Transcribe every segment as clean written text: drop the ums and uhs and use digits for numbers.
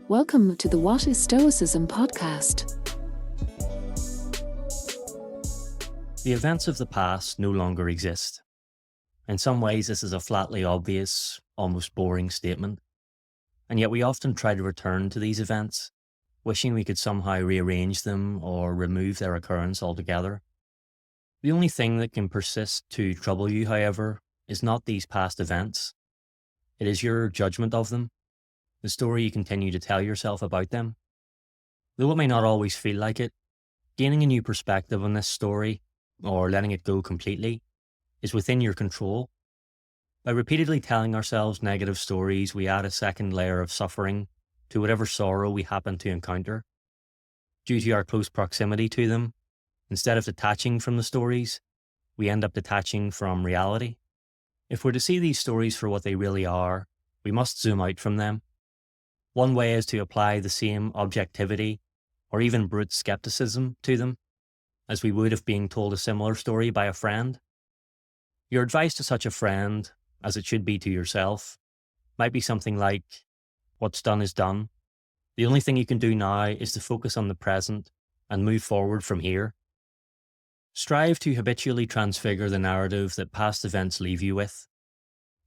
Welcome to the What is Stoicism podcast. The events of the past no longer exist. In some ways, this is a flatly obvious, almost boring statement. And yet we often try to return to these events, wishing we could somehow rearrange them or remove their occurrence altogether. The only thing that can persist to trouble you, however, is not these past events. It is your judgment of them, the story you continue to tell yourself about them. Though it may not always feel like it, gaining a new perspective on this story, or letting it go completely, is within your control. By repeatedly telling ourselves negative stories, we add a second layer of suffering to whatever sorrow we happen to encounter. Due to our close proximity to them, instead of detaching from the stories, we end up detaching from reality. If we're to see these stories for what they really are, we must zoom out from them. One way is to apply the same objectivity, or even brute skepticism, to them, as we would if being told a similar story by a friend. Your advice to such a friend, as it should be to yourself, might be something like, what's done is done. The only thing you can do now is to focus on the present and move forward from here. Strive to habitually transfigure the narrative that past events leave you with.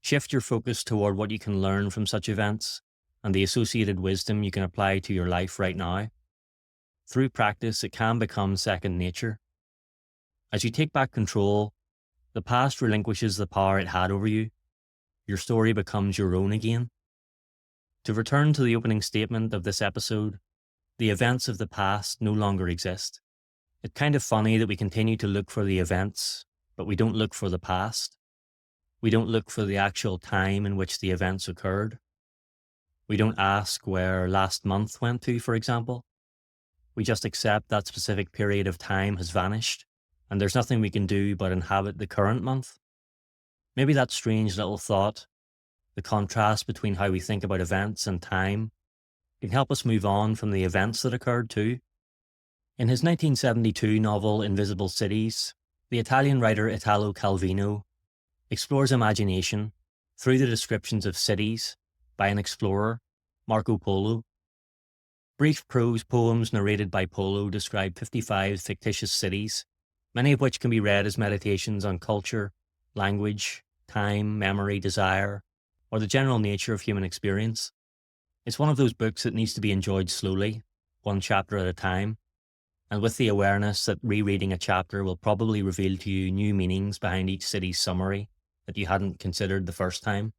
Shift your focus toward what you can learn from such events and the associated wisdom you can apply to your life right now. Through practice, it can become second nature. As you take back control, the past relinquishes the power it had over you. Your story becomes your own again. To return to the opening statement of this episode, the events of the past no longer exist. It's kind of funny that we continue to look for the events, but we don't look for the past. We don't look for the actual time in which the events occurred. We don't ask where last month went to, for example. We just accept that specific period of time has vanished, and there's nothing we can do but inhabit the current month. Maybe that strange little thought, the contrast between how we think about events and time, can help us move on from the events that occurred too. In his 1972 novel Invisible Cities, the Italian writer Italo Calvino explores imagination through the descriptions of cities by an explorer, Marco Polo. Brief prose poems narrated by Polo describe 55 fictitious cities, many of which can be read as meditations on culture, language, time, memory, desire, or the general nature of human experience. It's one of those books that needs to be enjoyed slowly, one chapter at a time, and with the awareness that rereading a chapter will probably reveal to you new meanings behind each city's summary that you hadn't considered the first time.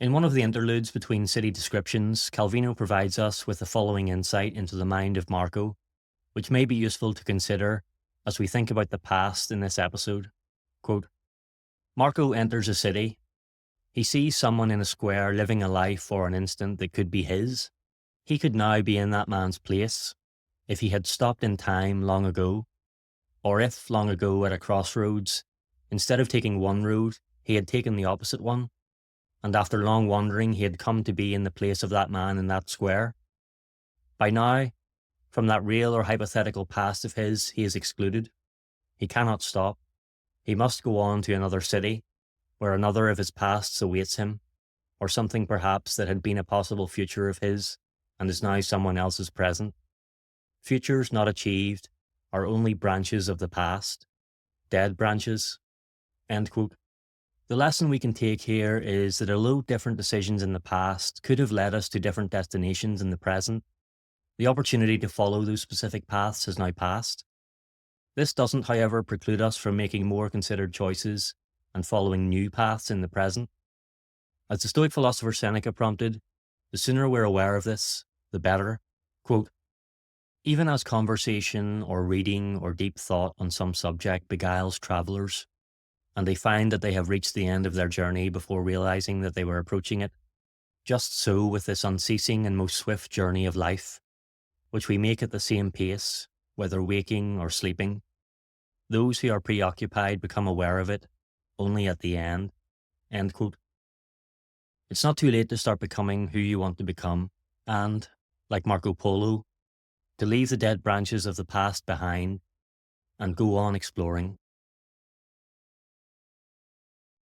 In one of the interludes between city descriptions, Calvino provides us with the following insight into the mind of Marco, which may be useful to consider as we think about the past in this episode. Quote, Marco enters a city. He sees someone in a square living a life for an instant that could be his. He could now be in that man's place if he had stopped in time long ago, or if long ago at a crossroads, instead of taking one road, he had taken the opposite one, and after long wandering he had come to be in the place of that man in that square. By now, from that real or hypothetical past of his, he is excluded. He cannot stop. He must go on to another city, where another of his pasts awaits him, or something perhaps that had been a possible future of his, and is now someone else's present. Futures not achieved are only branches of the past, dead branches. End quote. The lesson we can take here is that although different decisions in the past could have led us to different destinations in the present, the opportunity to follow those specific paths has now passed. This doesn't, however, preclude us from making more considered choices and following new paths in the present. As the Stoic philosopher Seneca prompted, the sooner we're aware of this, the better. Quote, even as conversation or reading or deep thought on some subject beguiles travellers, and they find that they have reached the end of their journey before realizing that they were approaching it, just so with this unceasing and most swift journey of life, which we make at the same pace, whether waking or sleeping, those who are preoccupied become aware of it only at the end. End quote. It's not too late to start becoming who you want to become, and, like Marco Polo, to leave the dead branches of the past behind and go on exploring.